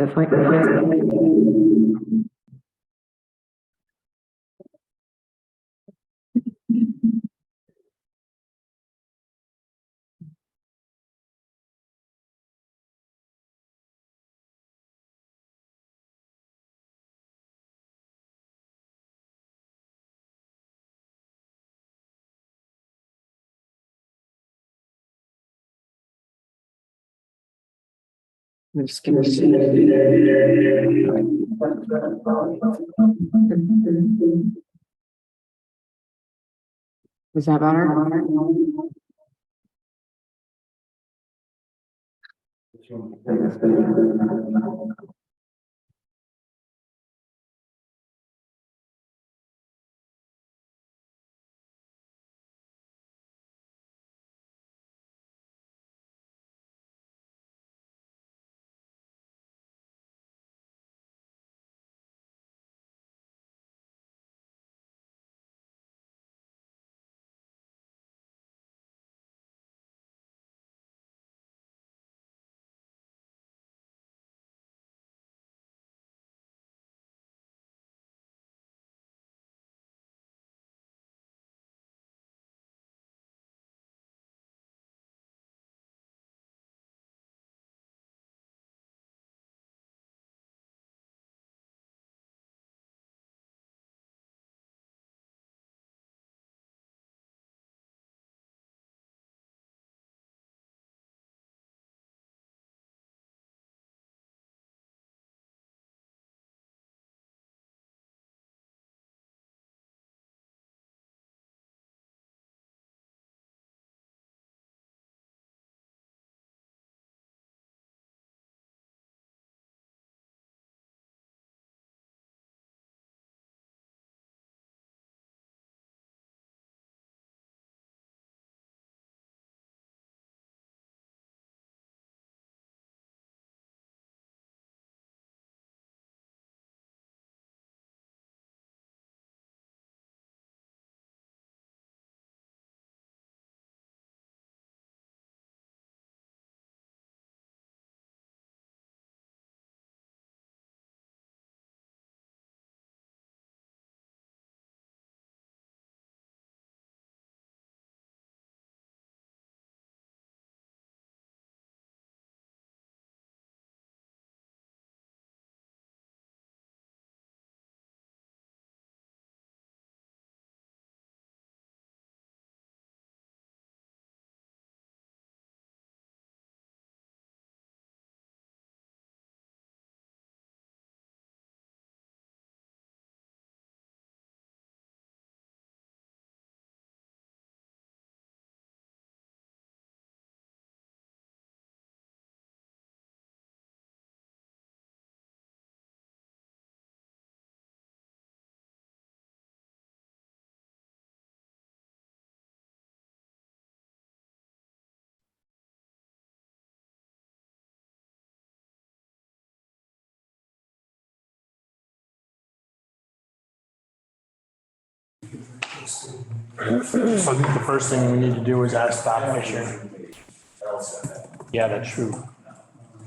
If I I'm just gonna see. Is that better? So I think the first thing we need to do is ask Bob Fisher. Yeah, that's true.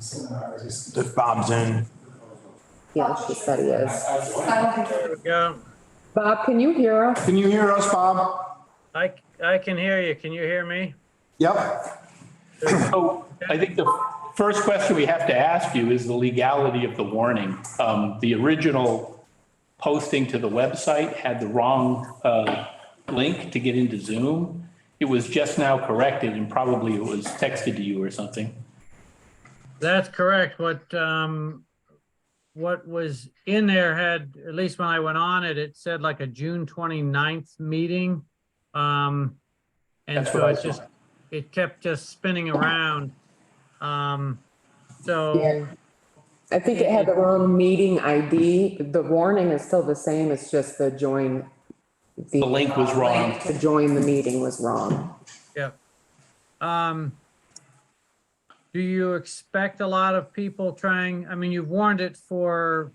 If Bob's in. Yeah, she said he is. There we go. Bob, can you hear us? Can you hear us, Bob? I can hear you. Can you hear me? Yep. So I think the first question we have to ask you is the legality of the warning. The original posting to the website had the wrong link to get into Zoom. It was just now corrected and probably it was texted to you or something. That's correct. What was in there had, at least when I went on it, it said like a June 29th meeting. And That's so what I it just, saw. it kept just spinning around. So Yeah. I think it had the wrong meeting ID. The warning is still the same. It's just the join. The link was wrong. To join the meeting was wrong. yeah. Do you expect a lot of people trying, I mean, you've warned it for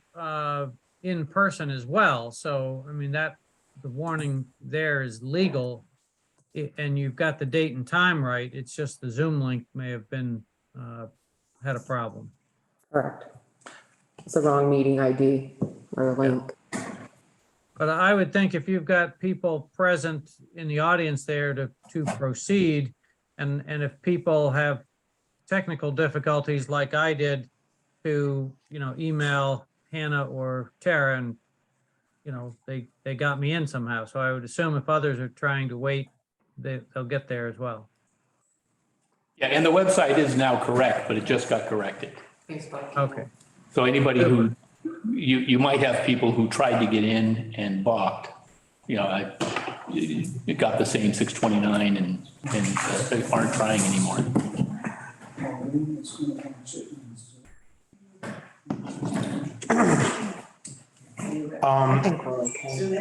in person as well. So, I mean, that the warning there is legal and you've got the date and time right. It's just the Zoom link may have been, had a problem. Correct. It's the wrong meeting ID or link. But I would think if you've got people present in the audience there to proceed, and if people have technical difficulties like I did to, email Hannah or Tara and, they got me in somehow. So I would assume if others are trying to wait, they'll get there as well. Yeah, and the website is now correct, but it just got corrected. Okay. So anybody who, you might have people who tried to get in and balked. It got the same 629 and they aren't trying anymore.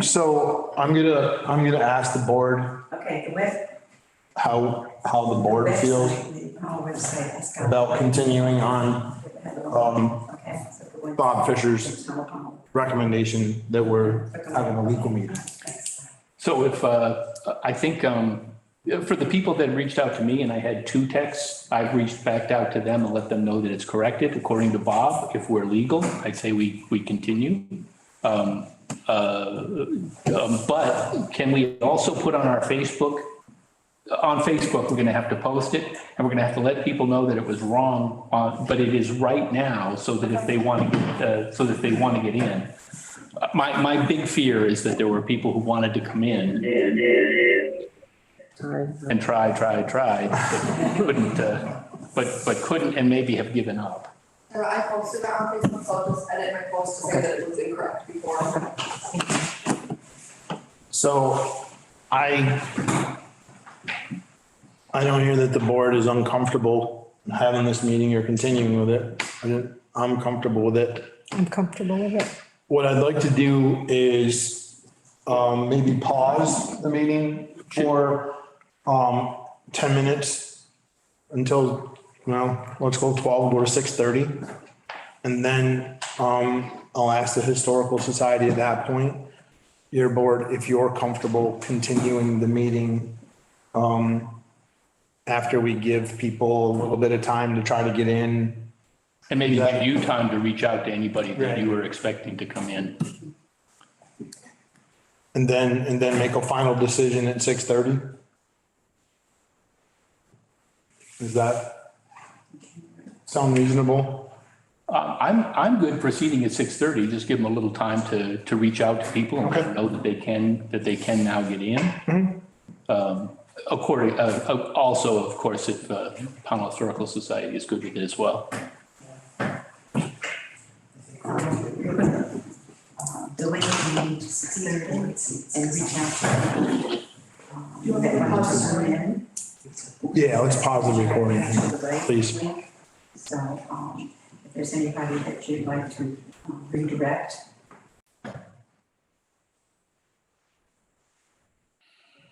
So I'm gonna ask the board Okay, the web. how the board feels about continuing on Bob Fisher's recommendation that we're having a legal meeting. So if, I think, for the people that reached out to me, and I had 2 texts, I've reached back out to them and let them know that it's corrected according to Bob. If we're legal, I'd say we continue. But can we also put on our Facebook, we're gonna have to post it, and we're gonna have to let people know that it was wrong, but it is right now, so that if they want to get in. My big fear is that there were people who wanted to come in and try, but couldn't and maybe have given up. I posted that on Facebook, so I'll just edit my post to say that it was incorrect before. So I don't hear that the board is uncomfortable having this meeting or continuing with it. I'm comfortable with it. I'm comfortable with it. What I'd like to do is maybe pause the meeting for 10 minutes until, let's go 12, go to 6:30. And then I'll ask the Historical Society at that point, your board, if you're comfortable continuing the meeting after we give people a little bit of time to try to get in. And maybe give you time to reach out to anybody that Right. you were expecting to come in. And then make a final decision at 6:30? Does that sound reasonable? I'm good proceeding at 6:30, just give them a little time to reach out to people and let them know that they can now get in. Also, of course, if Pownell Historical Society is good with it as well. Delay the meeting to 6:30 and reach out to people that want to come in. Yeah, let's pause the recording, please. So, if there's anybody that you'd like to redirect.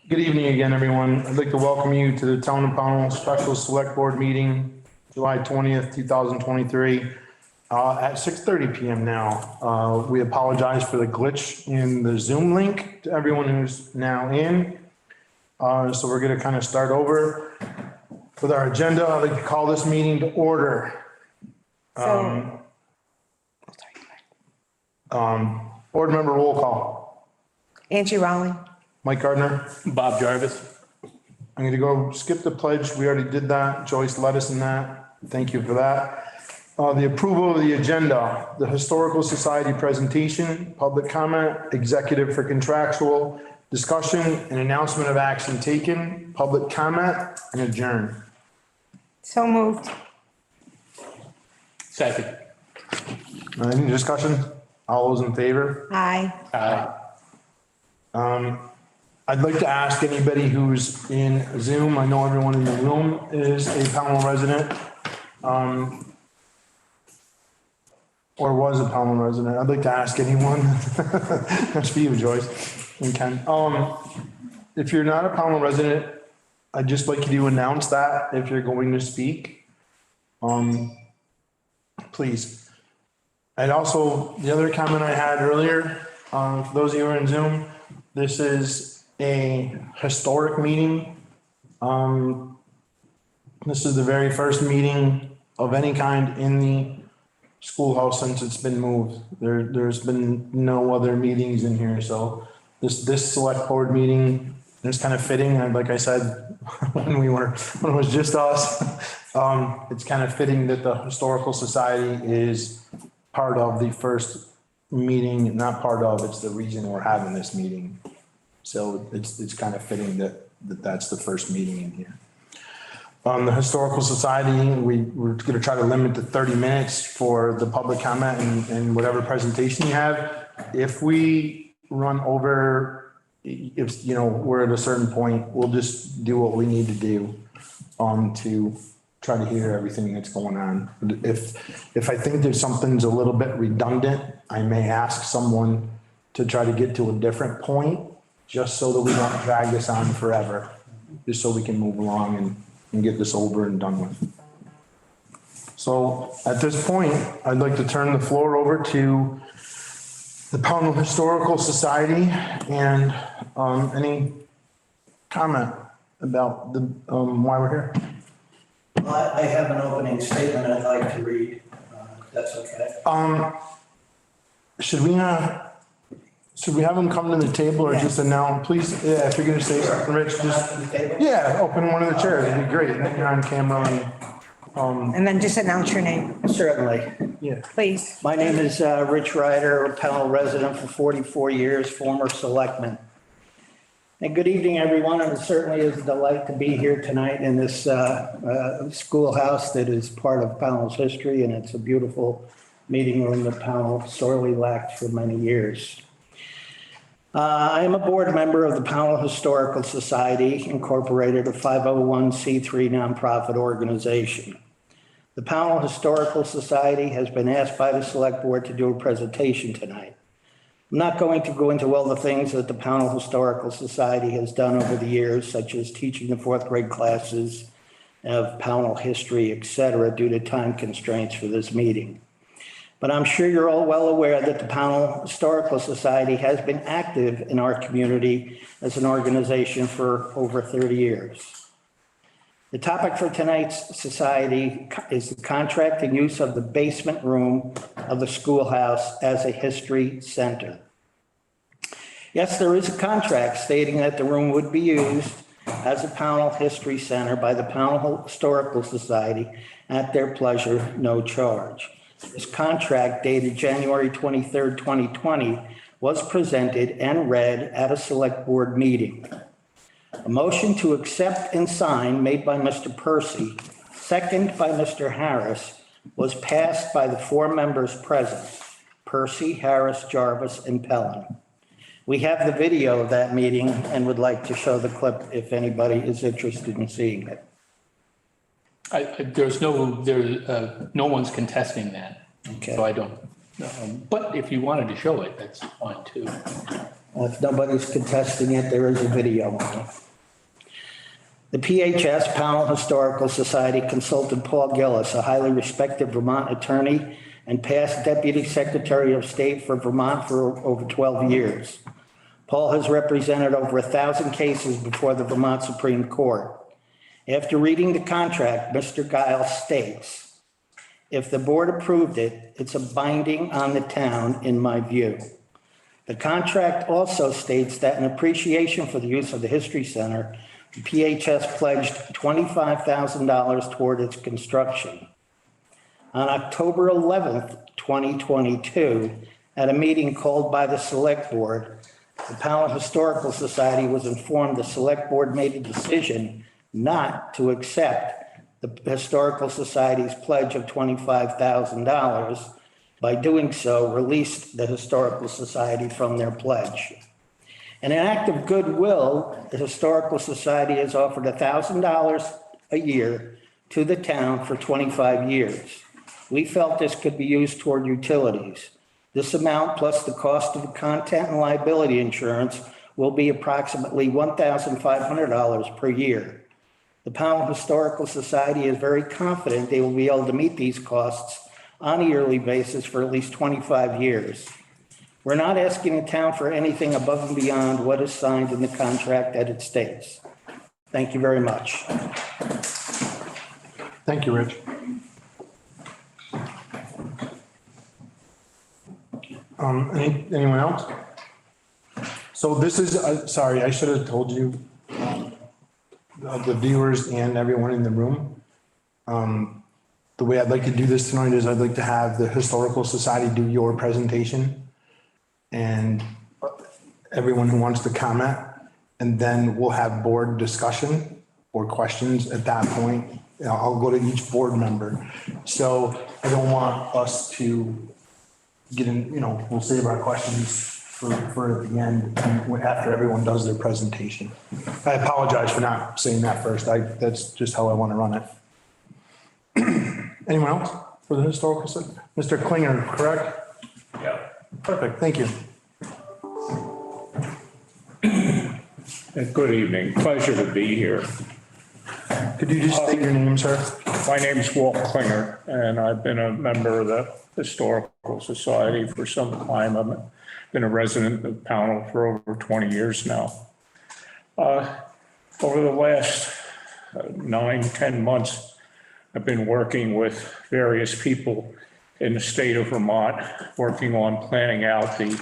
Good evening again, everyone. I'd like to welcome you to the Town of Pownell Special Select Board Meeting, July 20th, 2023, at 6:30 PM now. We apologize for the glitch in the Zoom link to everyone who's now in. So we're going to kind of start over with our agenda. I'd like to call this meeting to order. Board member roll call. Angie Rowling. Mike Gardner. Bob Jarvis? I'm going to go skip the pledge. We already did that. Joyce led us in that. Thank you for that. The approval of the agenda, the Historical Society presentation, public comment, executive for contractual discussion, and announcement of action taken, public comment, and adjourn. So moved. Second. Any discussion? All those in favor? Aye. I'd like to ask anybody who's in Zoom, I know everyone in the room is a Pownell resident, or was a Pownell resident. I'd like to ask anyone, that's for you, Joyce and Ken. If you're not a Pownell resident, I'd just like you to announce that if you're going to speak. Please. And also, the other comment I had earlier, for those of you who are in Zoom, this is a historic meeting. This is the very first meeting of any kind in the schoolhouse since it's been moved. There's been no other meetings in here, so this select board meeting is kind of fitting. And like I said, when it was just us, it's kind of fitting that the Historical Society is part of the first meeting, not part of, it's the reason we're having this meeting. So it's kind of fitting that's the first meeting in here. The Historical Society, we're gonna try to limit to 30 minutes for the public comment and whatever presentation you have. If we run over, if, you know, we're at a certain point, we'll just do what we need to do, to try to hear everything that's going on. If I think there's something's a little bit redundant, I may ask someone to try to get to a different point, just so that we don't drag this on forever, just so we can move along and get this over and done with. So at this point, I'd like to turn the floor over to the Pownell Historical Society and any comment about the why we're here. Well, I have an opening statement I'd like to read, if that's okay. Should we have them come to the table or just announce, please? Yeah, if you're gonna say something, Rich, just, yeah, open one of the chairs, it'd be great, and then you're on camera and, And then just announce your name, Certainly. yeah. please. My name is Rich Ryder, a Pownell resident for 44 years, former selectman. And good evening, everyone, and it certainly is a delight to be here tonight in this schoolhouse that is part of Pownell's history, and it's a beautiful meeting room that Pownell sorely lacked for many years. I am a board member of the Pownell Historical Society, Incorporated, a 501c3 nonprofit organization. The Pownell Historical Society has been asked by the Select Board to do a presentation tonight. I'm not going to go into all the things that the Pownell Historical Society has done over the years, such as teaching the fourth grade classes of Pownell history, etc., due to time constraints for this meeting. But I'm sure you're all well aware that the Pownell Historical Society has been active in our community as an organization for over 30 years. The topic for tonight's society is the contract and use of the basement room of the schoolhouse as a history center. Yes, there is a contract stating that the room would be used as a Pownell History Center by the Pownell Historical Society at their pleasure, no charge. This contract, dated January 23rd, 2020, was presented and read at a select board meeting. A motion to accept and sign made by Mr. Percy, second by Mr. Harris, was passed by the four members present: Percy, Harris, Jarvis, and Pellin. We have the video of that meeting and would like to show the clip if anybody is interested in seeing it. No one's contesting that. Okay. So I don't, but if you wanted to show it, that's fine too. If nobody's contesting it, there is a video on it. The PHS, Pownell Historical Society, consulted Paul Gillis, a highly respected Vermont attorney and past Deputy Secretary of State for Vermont for over 12 years. Paul has represented over 1,000 cases before the Vermont Supreme Court. After reading the contract, Mr. Giles states, if the board approved it, it's a binding on the town, in my view. The contract also states that in appreciation for the use of the History Center, the PHS pledged $25,000 toward its construction. On October 11th, 2022, at a meeting called by the Select Board, the Pownell Historical Society was informed the Select Board made a decision not to accept the Historical Society's pledge of $25,000. By doing so, released the Historical Society from their pledge. In an act of goodwill, the Historical Society has offered $1,000 a year to the town for 25 years. We felt this could be used toward utilities. This amount, plus the cost of the content and liability insurance, will be approximately $1,500 per year. The Pownell Historical Society is very confident they will be able to meet these costs on a yearly basis for at least 25 years. We're not asking the town for anything above and beyond what is signed in the contract that it states. Thank you very much. Thank you, Rich. Anyone else? So this is, sorry, I should have told you, the viewers and everyone in the room. The way I'd like to do this tonight is I'd like to have the Historical Society do your presentation and everyone who wants to comment, and then we'll have board discussion or questions at that point. I'll go to each board member. So I don't want us to get in, we'll save our questions for the end after everyone does their presentation. I apologize for not saying that first. That's just how I want to run it. Anyone else for the historical side? Mr. Klinger, correct? Yeah. Perfect, thank you. Good evening. Pleasure to be here. Could you just state your name, sir? My name's Walt Klinger, and I've been a member of the Historical Society for some time. I've been a resident of Pownell for over 20 years now. Over the last 9-10 months, I've been working with various people in the state of Vermont, working on planning out the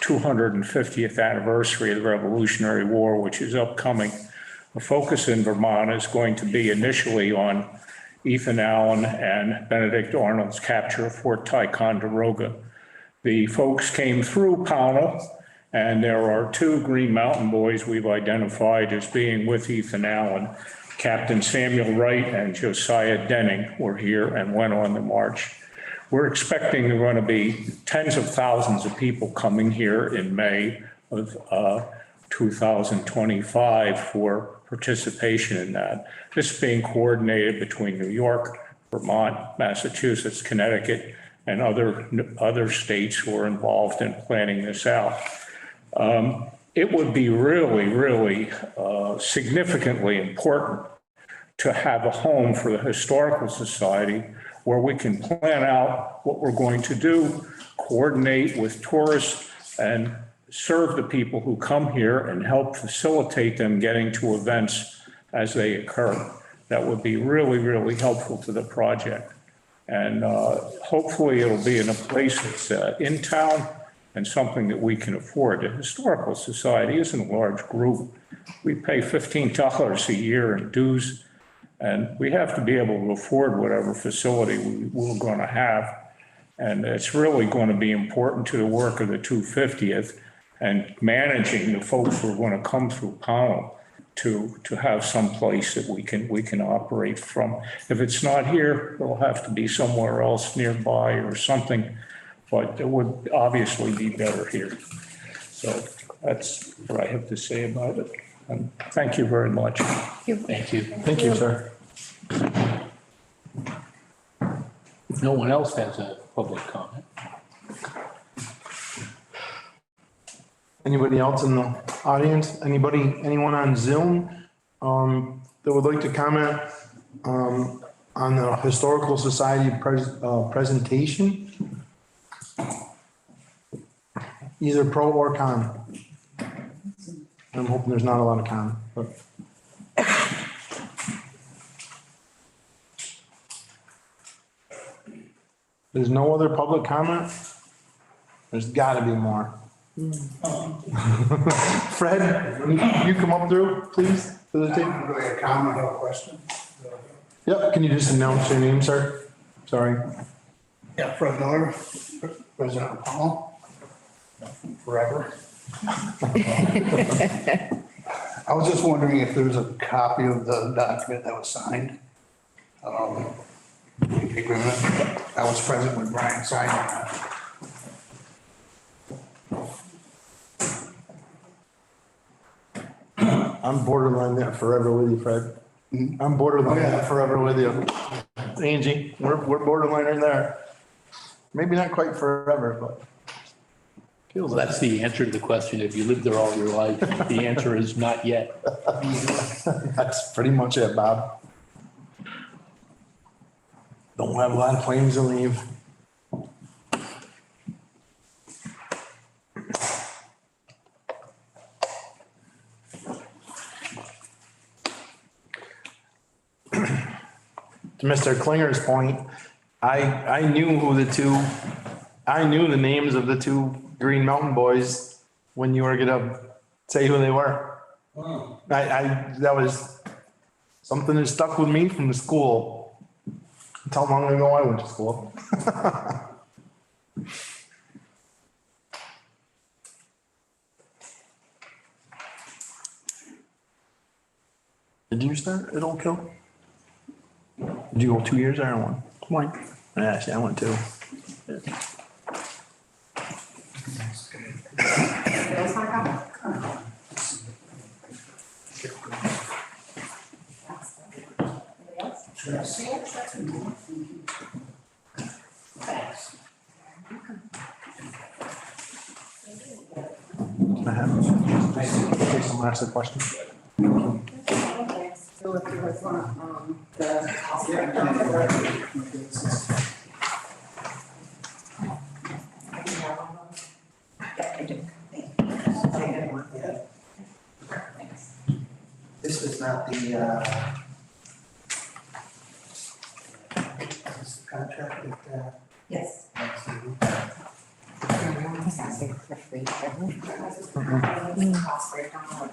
250th anniversary of the Revolutionary War, which is upcoming. The focus in Vermont is going to be initially on Ethan Allen and Benedict Arnold's capture of Fort Ticonderoga. The folks came through Pownell, and there are 2 Green Mountain Boys we've identified as being with Ethan Allen. Captain Samuel Wright and Josiah Denning were here and went on the march. We're expecting there are going to be tens of thousands of people coming here in May of 2025 for participation in that. This being coordinated between New York, Vermont, Massachusetts, Connecticut, and other states who are involved in planning this out. It would be really significantly important to have a home for the Historical Society where we can plan out what we're going to do, coordinate with tourists, and serve the people who come here and help facilitate them getting to events as they occur. That would be really helpful to the project. And hopefully it'll be in a place that's in town and something that we can afford. The Historical Society isn't a large group. We pay $15 a year in dues, and we have to be able to afford whatever facility we're going to have. And it's really going to be important to the work of the 250th and managing the folks who are going to come through Pownell to have some place that we can operate from. If it's not here, it'll have to be somewhere else nearby or something, but it would obviously be better here. So that's what I have to say about it. And thank you very much. Thank you. Thank you, sir. If no one else has a public comment. Anybody else in the audience? Anyone on Zoom that would like to comment on the Historical Society presentation? Either pro or con. I'm hoping there's not a lot of con, but. There's no other public comment? There's gotta be more. Fred, you come up through, please, to the table. Really a comment or question? Yep, can you just announce your name, sir? Sorry. Yeah, Fred Miller, resident of Pownell, forever. I was just wondering if there's a copy of the document that was signed. The agreement. I was present when Brian signed it. I'm borderline there forever with you, Fred. I'm borderline there forever with you. Angie, we're borderline in there. Maybe not quite forever, but. Well, that's the answer to the question. If you lived there all your life, the answer is not yet. That's pretty much it, Bob. Don't have a lot of planes to leave. To Mr. Klinger's point, I knew who the 2 I knew the names of the two Green Mountain Boys when you were gonna say who they were. That was something that stuck with me from the school. That's how long ago I went to school. Did you start at Oak Hill? Did you go 2 years there or one? One. Yeah, see, I went two. I have. Okay, someone ask a question. So if you was on, the. This is not the, this is the contract with, Yes. Cost breakdown.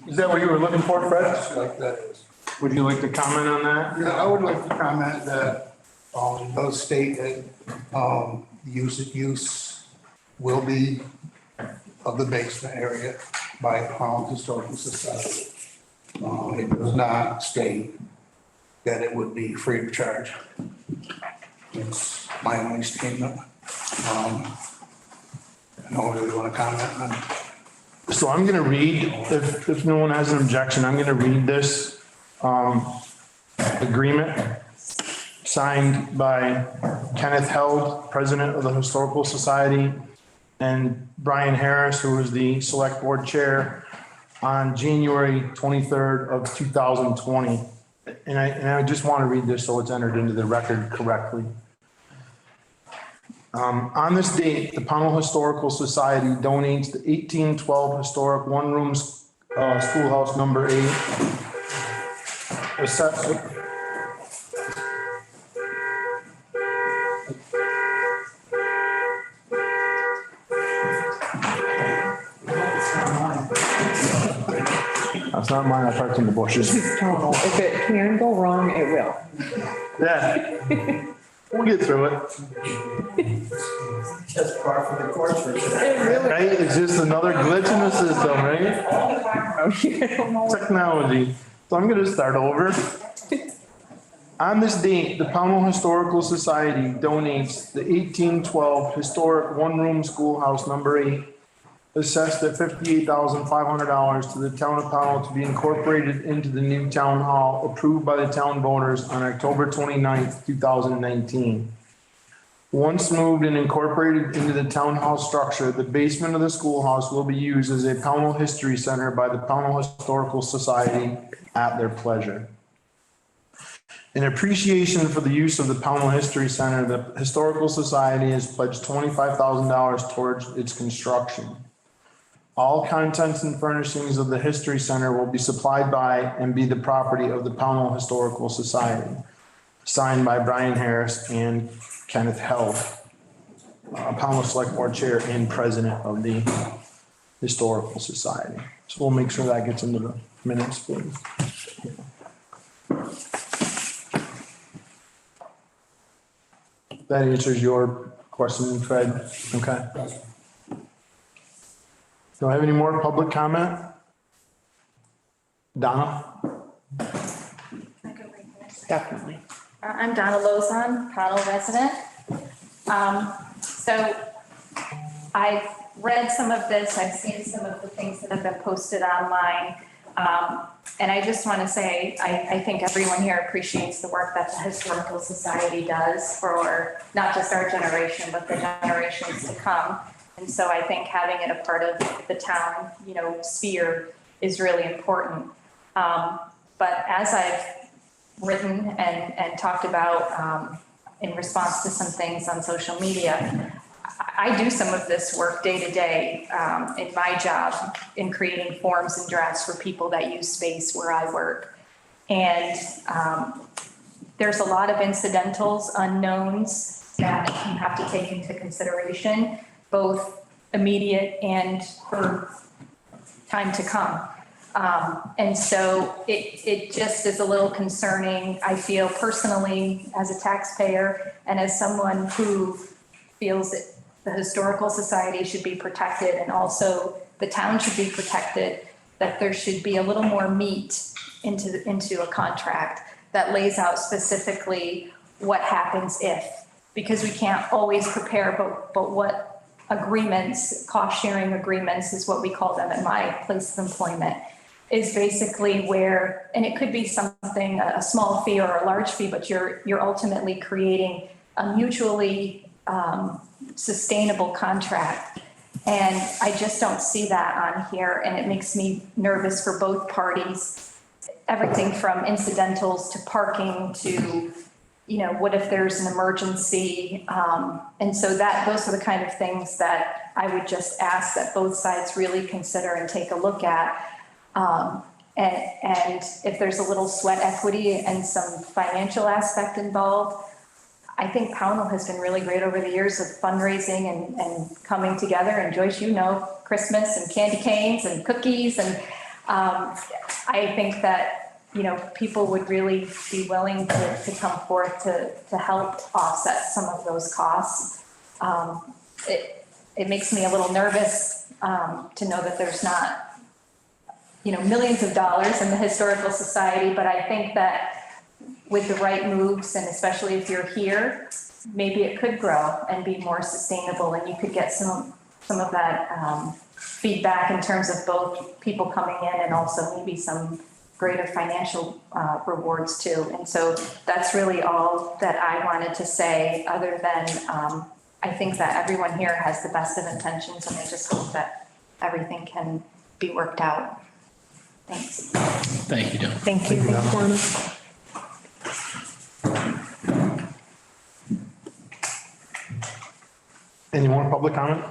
Is that what you were looking for, Fred? Like that is. Would you like to comment on that? Yeah, I would like to comment that, it does state that, use will be of the basement area by Pownell Historical Society. It does not state that it would be free of charge. It's my only statement. I don't really want to comment on it. So I'm gonna read, if no one has an objection, I'm gonna read this, agreement signed by Kenneth Held, President of the Historical Society, and Brian Harris, who is the Select Board Chair, on January 23rd of 2020. And I just want to read this so it's entered into the record correctly. On this date, the Pownell Historical Society donates the 1812 historic one-room schoolhouse number 8. That's not mine, I parked in the bushes. Total. If it can go wrong, it will. Yeah. We'll get through it. just par for the course for today. It really. Right? It's just another glitch in the system, right? Technology. So I'm gonna start over. On this date, the Pownell Historical Society donates the 1812 historic one-room schoolhouse number 8, assessed at $58,500 to the town of Pownell to be incorporated into the new town hall approved by the town voters on October 29th, 2019. Once moved and incorporated into the town hall structure, the basement of the schoolhouse will be used as a Pownell History Center by the Pownell Historical Society at their pleasure. In appreciation for the use of the Pownell History Center, the Historical Society has pledged $25,000 towards its construction. All contents and furnishings of the History Center will be supplied by and be the property of the Pownell Historical Society. Signed by Brian Harris and Kenneth Held, Pownell Select Board Chair and President of the Historical Society. So we'll make sure that gets into the minutes, please. That answers your question, Fred. Okay. Do I have any more public comment? Donna? Definitely. I'm Donna Lozon, Pownell resident. So I've read some of this, I've seen some of the things that have been posted online. And I just want to say, I think everyone here appreciates the work that the Historical Society does for not just our generation, but the generations to come. And so I think having it a part of the town, sphere is really important. But as I've written and talked about in response to some things on social media, I do some of this work day to day in my job in creating forms and drafts for people that use space where I work. And there's a lot of incidentals, unknowns that you have to take into consideration, both immediate and for time to come. And so it just is a little concerning, I feel personally, as a taxpayer and as someone who feels that the Historical Society should be protected and also the town should be protected, that there should be a little more meat into a contract that lays out specifically what happens if, because we can't always prepare, but what agreements, cost sharing agreements is what we call them at my place of employment, is basically where, and it could be something, a small fee or a large fee, but you're ultimately creating a mutually sustainable contract. And I just don't see that on here, and it makes me nervous for both parties. Everything from incidentals to parking to, what if there's an emergency? And so those are the kind of things that I would just ask that both sides really consider and take a look at. And if there's a little sweat equity and some financial aspect involved, I think Pownell has been really great over the years of fundraising and coming together. And Joyce, Christmas and candy canes and cookies. And I think that, people would really be willing to come forth to help offset some of those costs. It makes me a little nervous to know that there's not, millions of dollars in the Historical Society, but I think that with the right moves, and especially if you're here, maybe it could grow and be more sustainable, and you could get some of that feedback in terms of both people coming in and also maybe some greater financial rewards too. And so that's really all that I wanted to say, other than I think that everyone here has the best of intentions, and I just hope that everything can be worked out. Thanks. Thank you, Donna. Thank you. Any more public comment?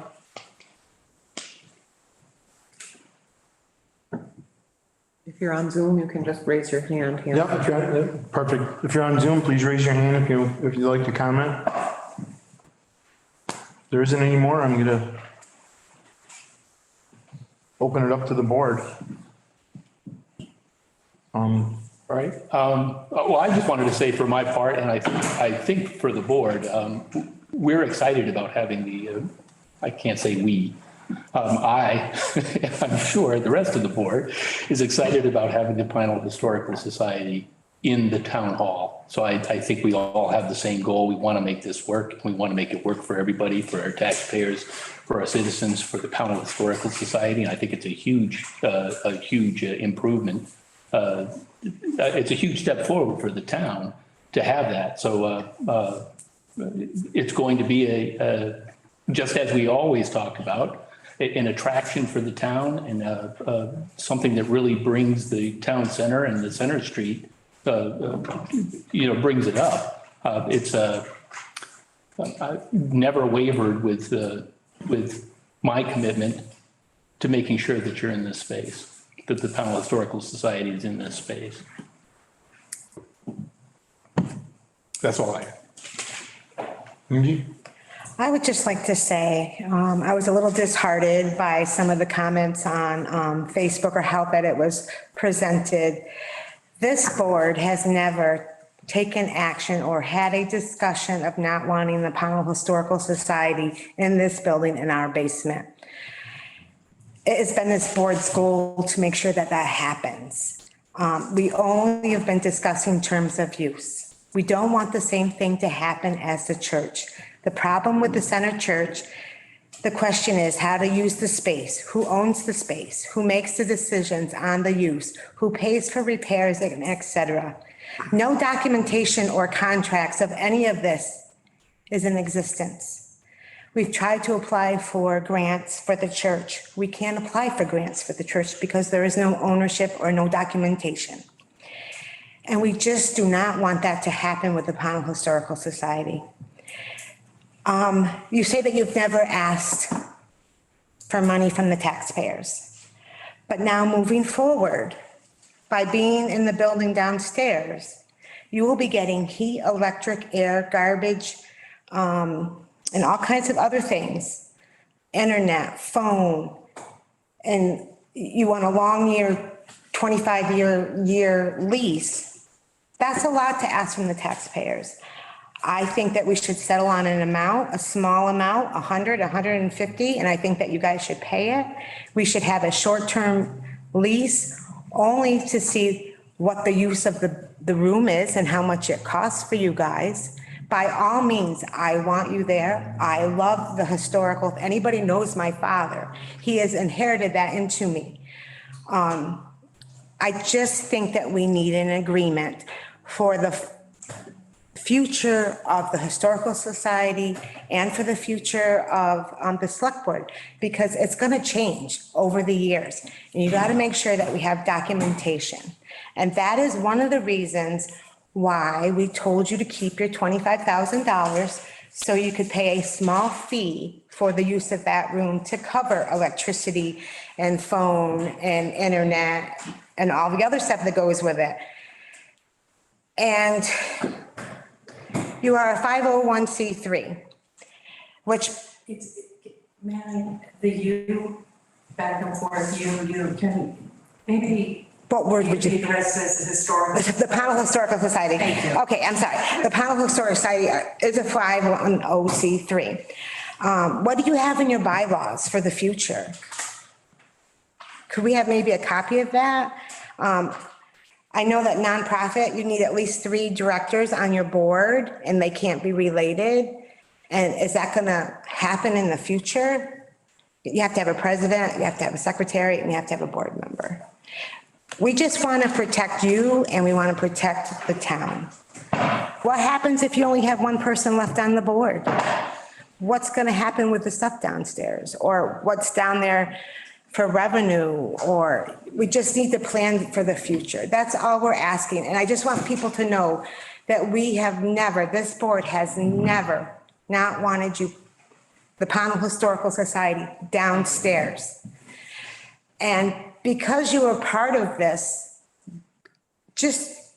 If you're on Zoom, you can just raise your hand here. Yep, perfect. If you're on Zoom, please raise your hand if you'd like to comment. If there isn't any more, I'm gonna open it up to the board. All right. Well, I just wanted to say for my part, and I think for the board, we're excited about having I can't say we, I'm sure the rest of the board is excited about having the Pownell Historical Society in the town hall. So I think we all have the same goal. We want to make this work. We want to make it work for everybody, for our taxpayers, for our citizens, for the Pownell Historical Society. And I think it's a huge improvement. It's a huge step forward for the town to have that. So it's going to be just as we always talk about, an attraction for the town, and something that really brings the town center and the center street, brings it up. It's I've never wavered with my commitment to making sure that you're in this space, that the Pownell Historical Society is in this space. That's all I have. Mm-hmm. I would just like to say, I was a little disheartened by some of the comments on Facebook or how that it was presented. This board has never taken action or had a discussion of not wanting the Pownell Historical Society in this building in our basement. It has been this board's goal to make sure that that happens. We only have been discussing terms of use. We don't want the same thing to happen as the church. The problem with the center church, the question is how to use the space, who owns the space, who makes the decisions on the use, who pays for repairs, and et cetera. No documentation or contracts of any of this is in existence. We've tried to apply for grants for the church. We can't apply for grants for the church because there is no ownership or no documentation. And we just do not want that to happen with the Pownell Historical Society. You say that you've never asked for money from the taxpayers, but now moving forward, by being in the building downstairs, you will be getting heat, electric, air, garbage, and all kinds of other things. Internet, phone, and you want a long year, 25-year lease. That's a lot to ask from the taxpayers. I think that we should settle on an amount, a small amount, 100, 150, and I think that you guys should pay it. We should have a short-term lease only to see what the use of the room is and how much it costs for you guys. By all means, I want you there. I love the historical. If anybody knows my father, he has inherited that into me. I just think that we need an agreement for the future of the Historical Society and for the future of the Select Board, because it's going to change over the years. And you got to make sure that we have documentation. And that is one of the reasons why we told you to keep your $25,000 so you could pay a small fee for the use of that room to cover electricity and phone and internet and all the other stuff that goes with it. And you are a 501c3, which, It's, man, the you, back and forth, you can maybe. what word would you? The rest is historical. The Pownell Historical Society. Thank you. Okay, I'm sorry. The Pownell Historical Society is a 510c3. What do you have in your bylaws for the future? Could we have maybe a copy of that? I know that nonprofit, you need at least 3 directors on your board and they can't be related. And is that going to happen in the future? You have to have a president, you have to have a secretary, and you have to have a board member. We just want to protect you and we want to protect the town. What happens if you only have one person left on the board? What's going to happen with the stuff downstairs, or what's down there for revenue? Or we just need to plan for the future. That's all we're asking. And I just want people to know that we have never, this board has never not wanted you, the Pownell Historical Society, downstairs. And because you were part of this, just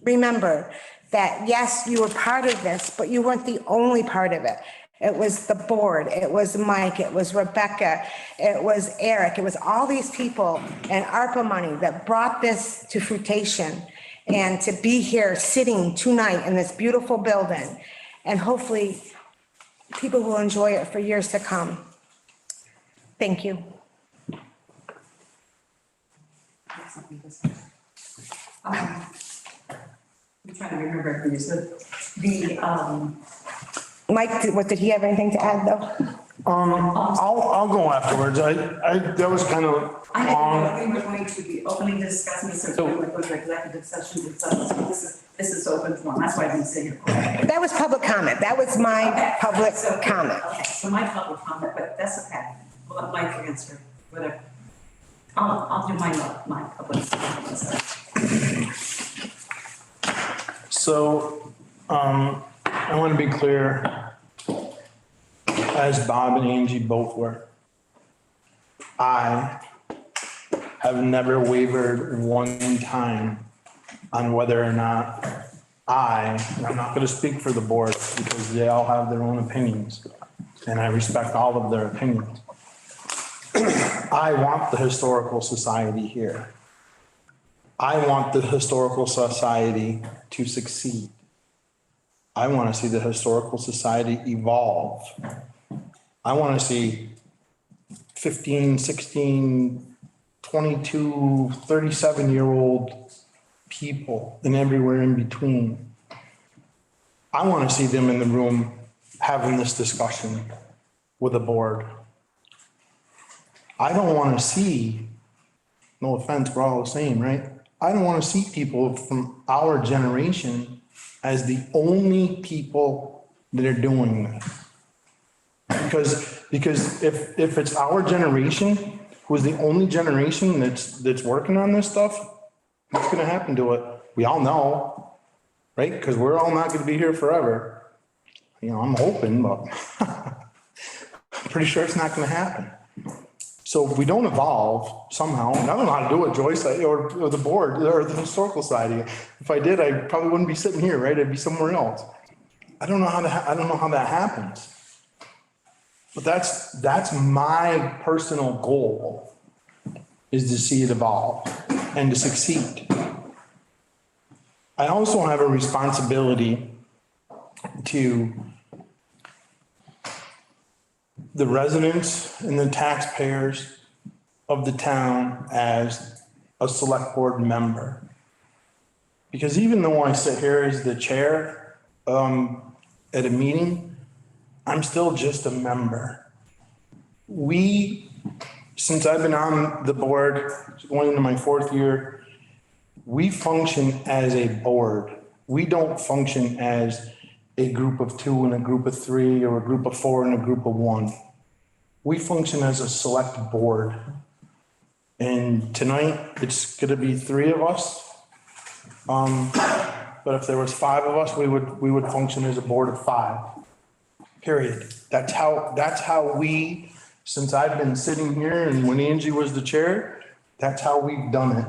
remember that, yes, you were part of this, but you weren't the only part of it. It was the board, it was Mike, it was Rebecca, it was Eric, it was all these people and ARPA money that brought this to fruition and to be here sitting tonight in this beautiful building. And hopefully people will enjoy it for years to come. Thank you. I'm trying to remember if you said Mike, did he have anything to add though? I'll go afterwards. That was kind of I didn't know long. if we were going to be opening discussing this, or we go to executive session, so this is open forum, that's why I didn't say your question. That was public comment. That was my public comment. Okay, so my public comment, but that's okay, we'll let Mike answer, whatever. I'll do my public comment. So, I want to be clear, as Bob and Angie both were. I have never wavered one time on whether or not and I'm not going to speak for the board because they all have their own opinions and I respect all of their opinions. I want the Historical Society here. I want the Historical Society to succeed. I want to see the Historical Society evolve. I want to see 15, 16, 22, 37-year-old people and everywhere in between. I want to see them in the room having this discussion with the board. I don't want to see, no offense, we're all the same, right? I don't want to see people from our generation as the only people that are doing this. Because if it's our generation who's the only generation that's working on this stuff, what's going to happen to it? We all know, right? Because we're all not going to be here forever. You know, I'm hoping, but I'm pretty sure it's not going to happen. So if we don't evolve somehow, and I don't know how to do it, Joyce, or the board, or the historical society. If I did, I probably wouldn't be sitting here, right? I'd be somewhere else. I don't know how that happens. But that's my personal goal, is to see it evolve and to succeed. I also have a responsibility to the residents and the taxpayers of the town as a select board member. Because even though I sit here as the chair at a meeting, I'm still just a member. Since I've been on the board, going into my 4th year, we function as a board. We don't function as a group of 2 and a group of 3 or a group of 4 and a group of 1. We function as a select board. And tonight, it's gonna be 3 of us. But if there was 5 of us, we would function as a board of 5. Period. That's how we, since I've been sitting here and when Angie was the chair, that's how we've done it.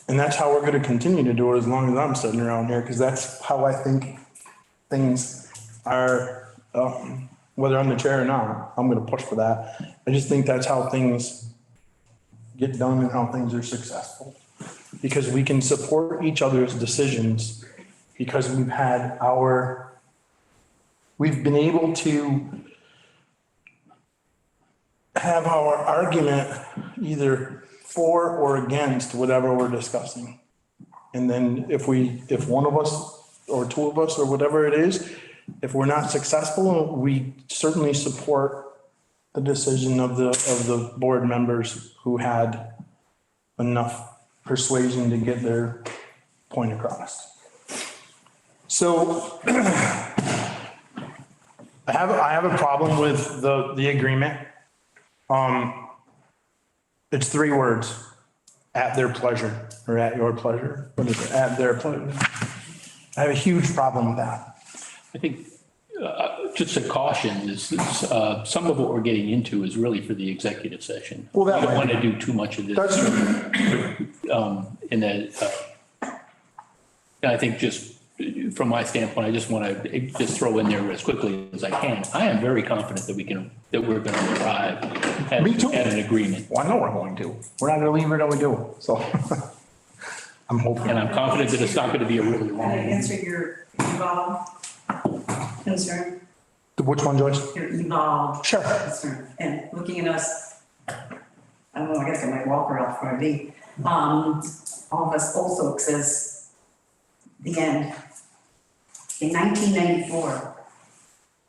And that's how we're gonna continue to do it as long as I'm sitting around here, because that's how I think things are, whether I'm the chair or not, I'm gonna push for that. I just think that's how things get done and how things are successful. Because we can support each other's decisions, because we've been able to have our argument either for or against whatever we're discussing. And then if one of us or 2 of us or whatever it is, if we're not successful, we certainly support the decision of the board members who had enough persuasion to get their point across. So I have a problem with the agreement. It's 3 words: at their pleasure, or at your pleasure. What is it? At their pleasure. I have a huge problem with that. I think, just a caution is, some of what we're getting into is really for the executive session. Well, that We don't might want to do too much of this. That's In I think just from my standpoint, I just want to just throw in there as quickly as I can. I am very confident that we're going to arrive Me too. at an agreement. Well, I know we're going to. We're not gonna leave it until we do it, so. I'm hoping. And I'm confident that it's not going to be a really long. Can I answer your evolved concern? Which one, Joyce? Your evolved Sure. concern. And looking at us, I don't know, I guess I might walk her out for me. All of us old folks says the end. In 1994,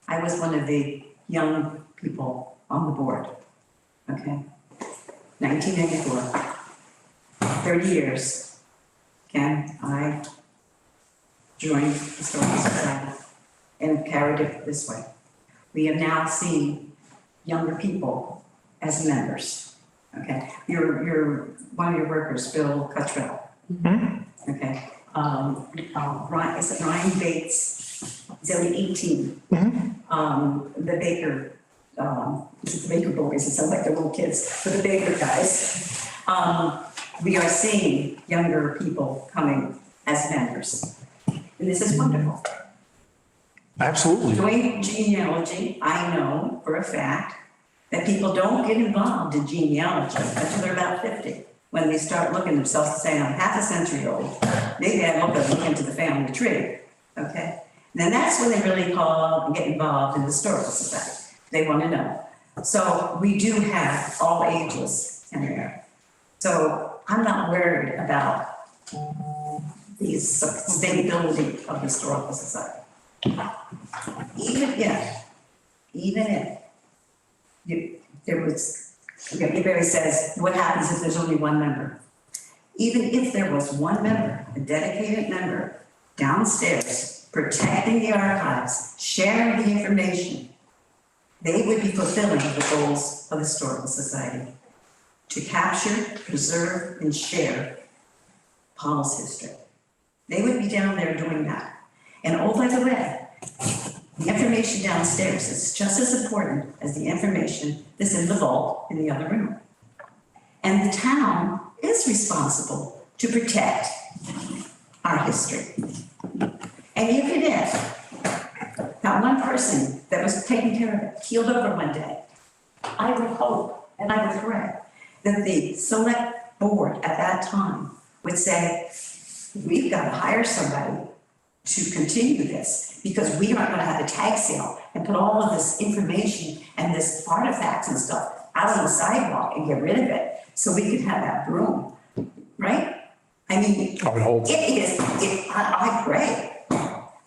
I was one of the young people on the board, okay? 1994, 30 years, okay? I joined the Historical Society and carried it this way. We have now seen younger people as members, okay? One of your workers, Bill Cottrell, okay? Ryan, is it Ryan Bates? He's only 18. The Baker, is it the Baker boys? It sounds like they're little kids, but the Baker guys. We are seeing younger people coming as members. And this is wonderful. Absolutely. Doing genealogy, I know for a fact that people don't get involved in genealogy until they're about 50. When they start looking themselves and saying, I'm half a century old, maybe I look into the family tree, okay? And then that's when they really call and get involved in the Historical Society. They want to know. So we do have all ages in there. So I'm not worried about the sustainability of the Historical Society. Even if there was, Barry says, what happens if there's only one member? Even if there was one member, a dedicated member, downstairs, protecting the archives, sharing the information, they would be fulfilling the goals of the Historical Society to capture, preserve, and share Powell's history. They would be down there doing that. And oh, by the way, The information downstairs is just as important as the information that's in the vault in the other room. And the town is responsible to protect our history. And even if that one person that was taking care of it keeled over one day, I would hope and I would pray that the select board at that time would say, we've got to hire somebody to continue this because we aren't going to have a tag sale and put all of this information and this artifacts and stuff out on the sidewalk and get rid of it so we can have that room, right? I mean, I would hope. I pray.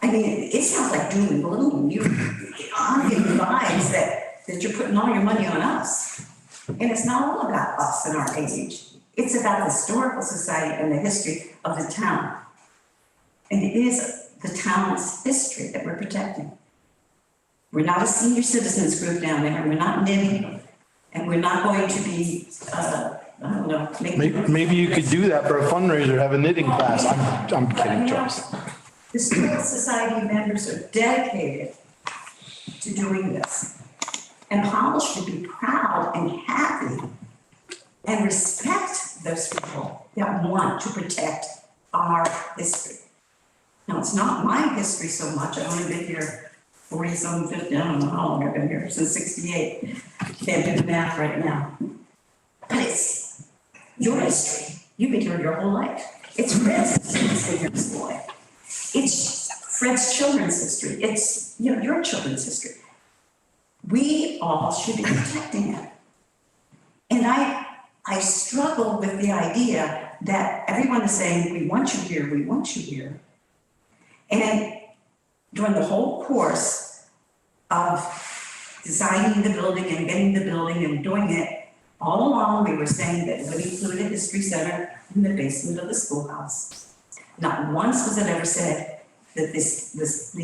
I mean, it sounds like doom and gloom. I'm getting vibes that you're putting all your money on us. And it's not all about us and our age. It's about the historical society and the history of the town. And it is the town's history that we're protecting. We're not a senior citizens group down there, and we're not knitting, and we're not going to be, I don't know. Maybe you could do that for a fundraiser, have a knitting class. I'm kidding, Joyce. Historical society members are dedicated to doing this. And Powell should be proud and happy and respect those people that want to protect our history. Now, it's not my history so much. I've only been here 40-some, 50, I don't know how long I've been here, since 68. Can't do the math right now. But it's your history. You've been here your whole life. It's Fred's history that's been here his whole life. It's Fred's children's history. It's, your children's history. We all should be protecting it. And I struggle with the idea that everyone is saying, we want you here, we want you here. And during the whole course of designing the building and getting the building and doing it, all along we were saying that it would include a history center in the basement of the schoolhouse. Not once was it ever said that the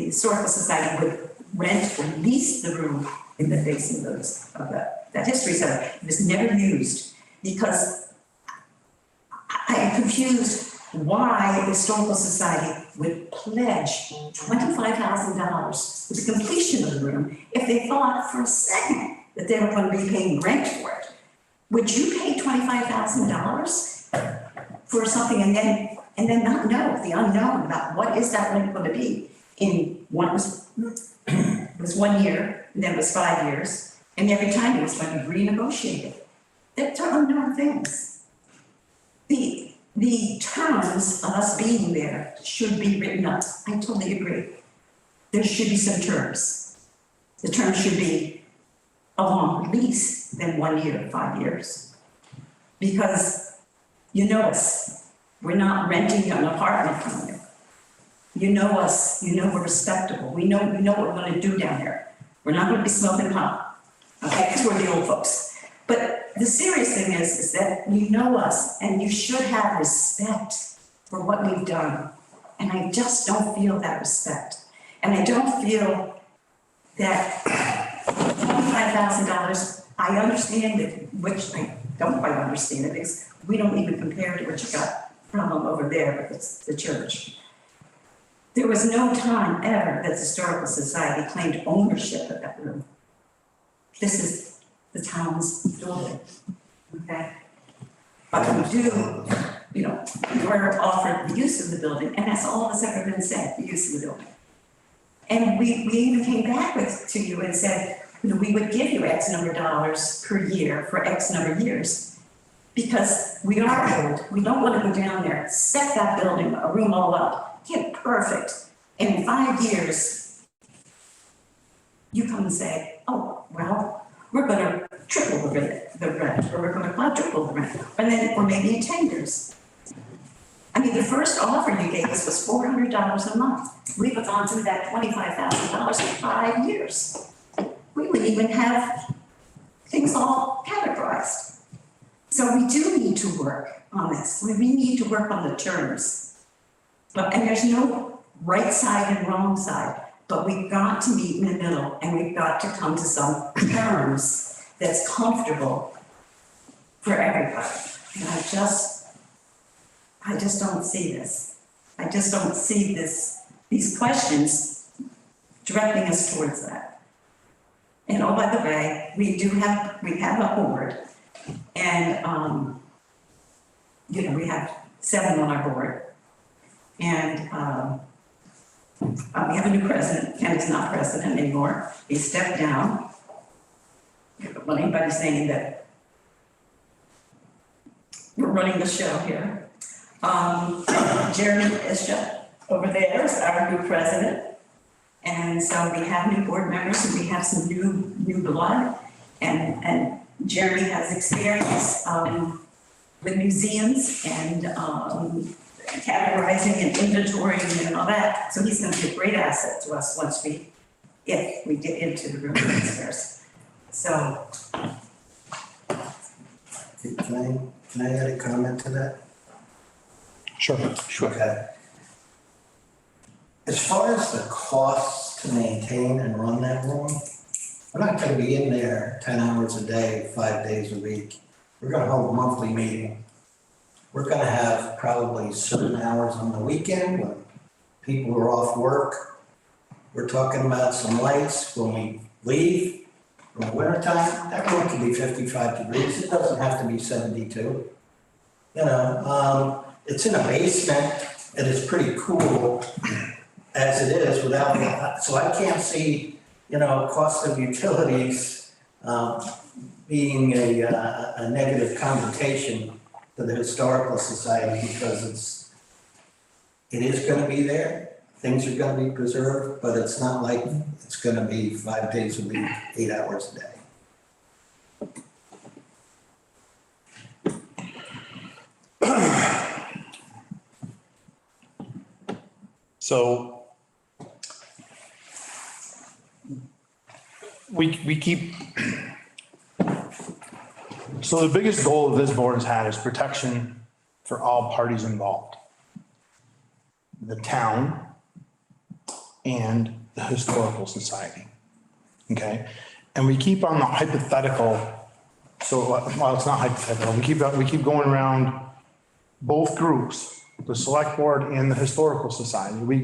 Historical Society would rent or lease the room in the basement of that history center. It was never used because I am confused why the Historical Society would pledge $25,000 for the completion of the room if they thought for a second that they were going to be paying rent for it. Would you pay $25,000 for something and then not know the unknown about what is that rent going to be in one, it was 1 year, and then it was 5 years, and every time it was going to be renegotiated. They're unknown things. The terms of us being there should be written up. I totally agree. There should be some terms. The terms should be a longer lease than 1 year, 5 years. Because you know us, we're not renting an apartment from you. You know us, you know we're respectable. We know what we're going to do down there. We're not going to be smoking pot. Okay, because we're the old folks. But the serious thing is that you know us and you should have respect for what we've done. And I just don't feel that respect. And I don't feel that $25,000, I understand it, which I don't quite understand it because we don't even compare to what you got from over there with the church. There was no time ever that the Historical Society claimed ownership of that room. This is the town's building, okay? But we do, we're offered the use of the building, and that's all that's ever been said, the use of the building. And we even came back to you and said, we would give you X number of dollars per year for X number of years. Because we are old, we don't want to go down there, set that building, a room all up, get perfect. And in 5 years, you come and say, oh, well, we're going to triple the rent, or we're going to quadruple the rent, or maybe in 10 years. I mean, the first offer you gave us was $400 a month. We've gone through that $25,000 in 5 years. We wouldn't even have things all categorized. So we do need to work on this. We need to work on the terms. And there's no right side and wrong side, but we've got to meet in the middle and we've got to come to some terms that's comfortable for everybody. And I just don't see this. I just don't see these questions directing us towards that. And oh, by the way, we have a board, and, you know, we have 7 on our board. And, we have a new president, Ken is not president anymore, he stepped down. Well, anybody's saying that we're running the show here. Jeremy Isha over there is our new president. And so we have new board members and we have some new blood. And Jeremy has experience with museums and categorizing and inventorying and all that. So he's going to be a great asset to us if we get into the room transfers. So. Can I add a comment to that? Sure. Okay. As far as the costs to maintain and run that room, we're not gonna be in there 10 hours a day, 5 days a week. We're gonna hold a monthly meeting. We're gonna have probably certain hours on the weekend when people are off work. We're talking about some lights when we leave. In the wintertime, that room can be 55 degrees. It doesn't have to be 72. You know, it's in a basement and it's pretty cool as it is without, so I can't see, you know, cost of utilities being a negative connotation to the Historical Society because it is going to be there. Things are going to be preserved, but it's not like it's going to be 5 days a week, 8 hours a day. So we keep, so the biggest goal of this board has had is protection for all parties involved. The town and the Historical Society, okay? And we keep on the hypothetical, so, well, it's not hypothetical, we keep going around both groups, the Select Board and the Historical Society. We're,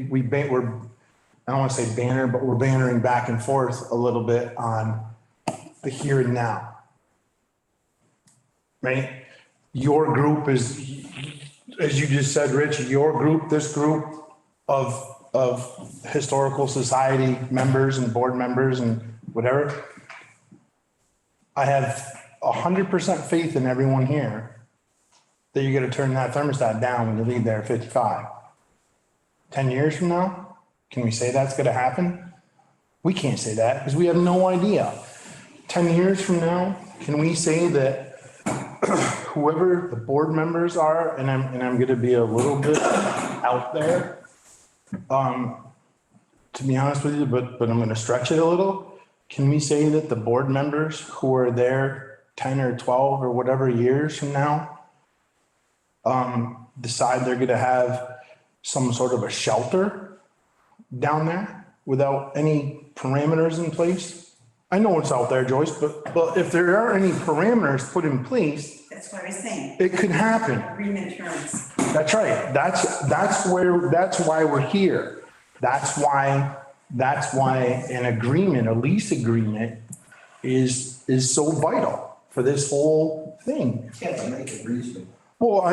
I don't want to say banner, but we're bannering back and forth a little bit on the here and now. Right? Your group is, as you just said, Rich, your group, this group of Historical Society members and board members and whatever. I have 100% faith in everyone here that you're going to turn that thermostat down when you leave there at 55. 10 years from now, can we say that's going to happen? We can't say that because we have no idea. 10 years from now, can we say that whoever the board members are, and I'm going to be a little bit out there, to be honest with you, but I'm going to stretch it a little. Can we say that the board members who are there 10 or 12 or whatever years from now, decide they're going to have some sort of a shelter down there without any parameters in place? I know it's out there, Joyce, but if there are any parameters put in place, That's what I was saying. it could happen. Agreement terms. That's right. That's why we're here. That's why an agreement, a lease agreement is so vital for this whole thing. Yeah, make it reasonable. Well,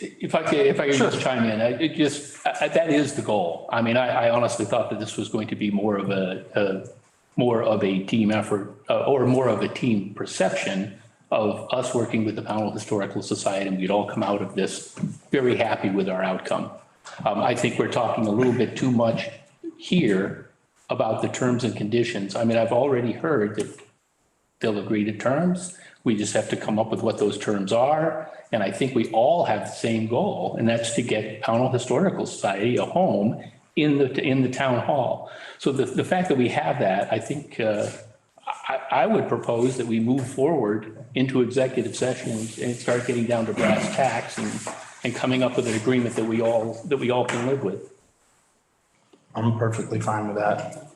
If I could just chime in, that is the goal. I mean, I honestly thought that this was going to be more of a team effort, or more of a team perception of us working with the Pownell Historical Society, and we'd all come out of this very happy with our outcome. I think we're talking a little bit too much here about the terms and conditions. I mean, I've already heard that they'll agree to terms. We just have to come up with what those terms are. And I think we all have the same goal, and that's to get Pownell Historical Society a home in the town hall. So the fact that we have that, I think, I would propose that we move forward into executive sessions and start getting down to brass tacks and coming up with an agreement that we all can live with. I'm perfectly fine with that.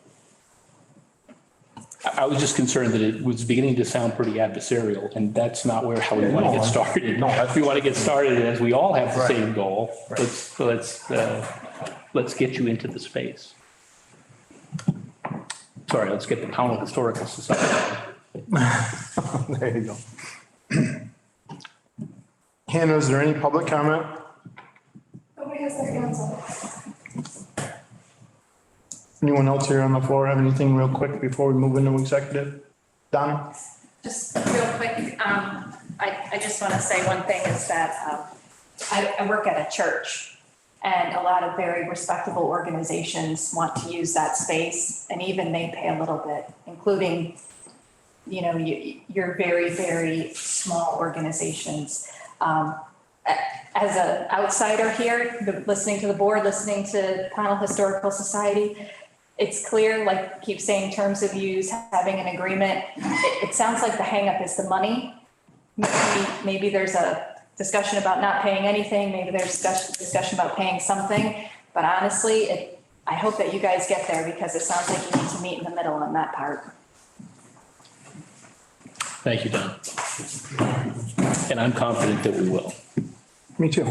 I was just concerned that it was beginning to sound pretty adversarial, and that's not how we want to get started. No, If we want to get started, as we all have the Right. same goal, let's get you into the space. sorry, let's get the Pownell Historical Society. There you go. Hannah, is there any public comment? Nobody has their hands up. Anyone else here on the floor have anything real quick before we move into executive? Donna? Just real quick, I just want to say one thing is that I work at a church, and a lot of very respectable organizations want to use that space, and even they pay a little bit, including, you know, your very, very small organizations. As an outsider here, listening to the board, listening to Pownell Historical Society, it's clear, like keep saying terms of use, having an agreement. It sounds like the hangup is the money. Maybe there's a discussion about not paying anything. Maybe there's discussion about paying something. But honestly, I hope that you guys get there, because it sounds like you need to meet in the middle on that part. Thank you, Don. And I'm confident that we will. Me too.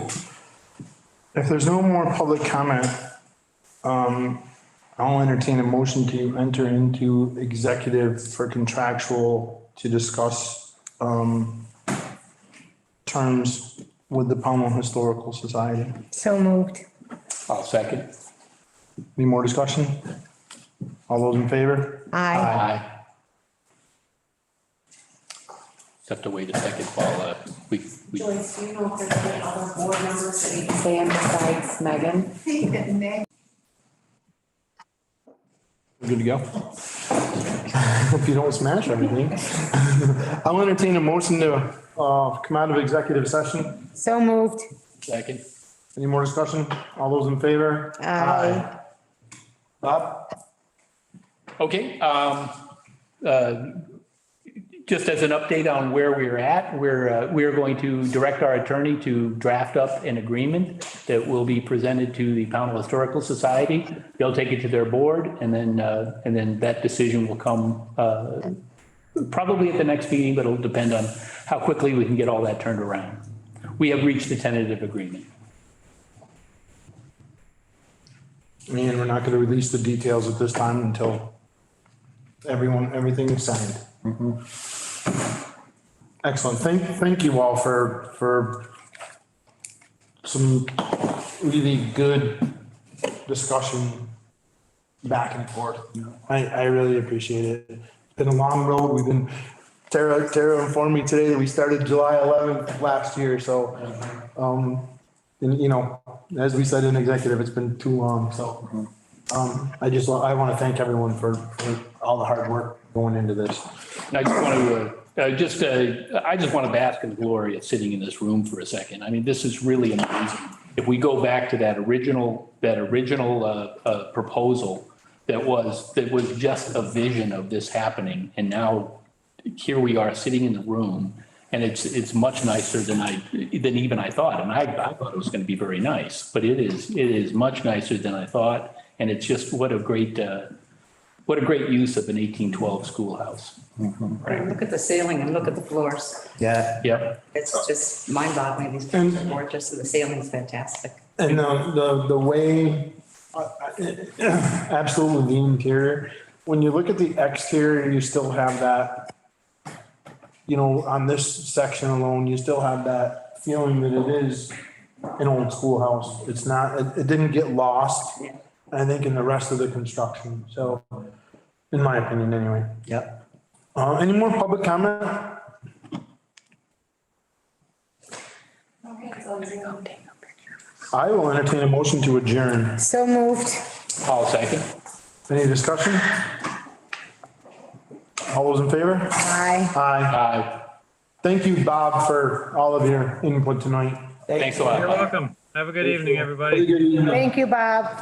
If there's no more public comment, I'll entertain a motion to enter into executive for contractual to discuss, terms with the Pownell Historical Society. So moved. I'll second. Any more discussion? All those in favor? Aye. Aye. Just have to wait a second while, we, Joyce, do you know if there's any other board members that need to stay in besides Megan? We're good to go? If you don't smash everything. I'll entertain a motion to, come out of executive session. So moved. second. Any more discussion? All those in favor? Aye. Bob? Okay, just as an update on where we're at, we're going to direct our attorney to draft up an agreement that will be presented to the Pownell Historical Society. They'll take it to their board, and then that decision will come probably at the next meeting, but it'll depend on how quickly we can get all that turned around. We have reached a tentative agreement. And we're not gonna release the details at this time until everything is signed. Excellent. Thank you all for some really good discussion back and forth. I really appreciate it. It's been a long road. Tara informed me today that we started July 11th last year. So, and you know, as we said in executive, it's been too long. So, I want to thank everyone for all the hard work going into this. And I just want to, I just want to bask in the glory of sitting in this room for a second. I mean, this is really amazing. If we go back to that original proposal that was just a vision of this happening, and now here we are sitting in the room, and it's much nicer than even I thought. And I thought it was going to be very nice, but it is much nicer than I thought. And it's just what a great use of an 1812 schoolhouse. Right, look at the ceiling and look at the floors. Yeah. Yep. It's just mind-boggling. These pictures are gorgeous, and the ceiling's fantastic. And the way, absolutely the interior, when you look at the exterior, you still have that, you know, on this section alone, you still have that feeling that it is an old schoolhouse. It's not, it didn't get lost, I think, in the rest of the construction. So, in my opinion, anyway. Yep. Any more public comment? I will entertain a motion to adjourn. So moved. I'll second. Any discussion? All those in favor? Aye. Aye. Aye. Thank you, Bob, for all of your input tonight. Thanks a lot. You're welcome. Have a good evening, everybody. Good evening. Thank you, Bob.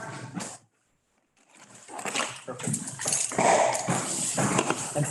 Perfect.